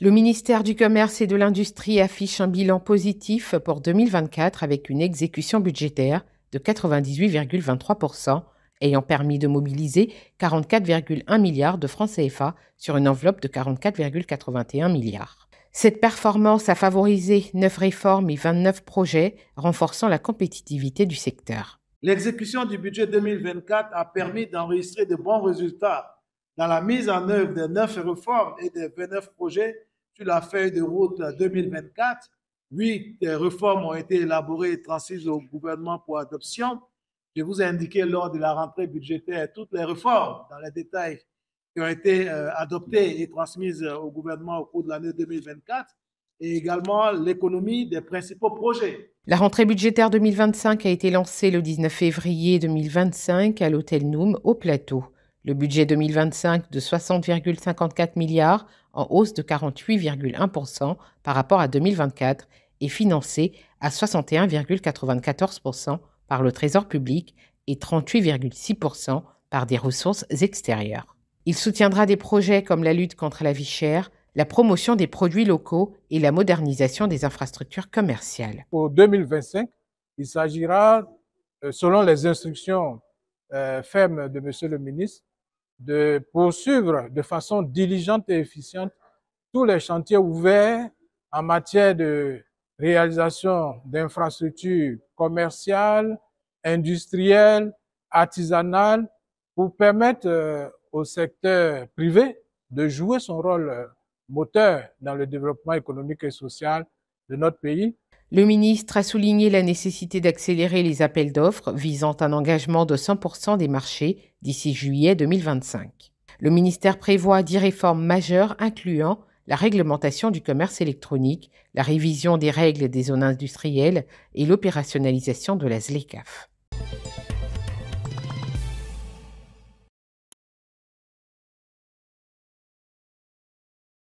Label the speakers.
Speaker 1: Le ministère du Commerce et de l'Industrie affiche un bilan positif pour 2024 avec une exécution budgétaire de 98,23%, ayant permis de mobiliser 44,1 milliards de francs CFA sur une enveloppe de 44,81 milliards. Cette performance a favorisé 9 réformes et 29 projets, renforçant la compétitivité du secteur.
Speaker 2: L'exécution du budget 2024 a permis d'enregistrer de bons résultats dans la mise en œuvre des 9 réformes et des 29 projets sur la feuille de route 2024. 8 réformes ont été élaborées et transmises au gouvernement pour adoption. Je vous ai indiqué lors de la rentrée budgétaire toutes les réformes dans les détails qui ont été adoptées et transmises au gouvernement au cours de l'année 2024 et également l'économie des principaux projets.
Speaker 1: La rentrée budgétaire 2025 a été lancée le 19 février 2025 à l'hôtel Noum au Plateau. Le budget 2025 de 60,54 milliards, en hausse de 48,1% par rapport à 2024, est financé à 61,94% par le Trésor public et 38,6% par des ressources extérieures. Il soutiendra des projets comme la lutte contre la vie chère, la promotion des produits locaux et la modernisation des infrastructures commerciales.
Speaker 3: Pour 2025, il s'agira, selon les instructions fermes de M. le ministre, de poursuivre de façon diligente et efficiente tous les chantiers ouverts en matière de réalisation d'infrastructures commerciales, industrielles, artisanales, pour permettre au secteur privé de jouer son rôle moteur dans le développement économique et social de notre pays.
Speaker 1: Le ministre a souligné la nécessité d'accélérer les appels d'offres visant un engagement de 100% des marchés d'ici juillet 2025. Le ministère prévoit 10 réformes majeures incluant la réglementation du commerce électronique, la révision des règles des zones industrielles et l'opérationnalisation de la ZLECAf.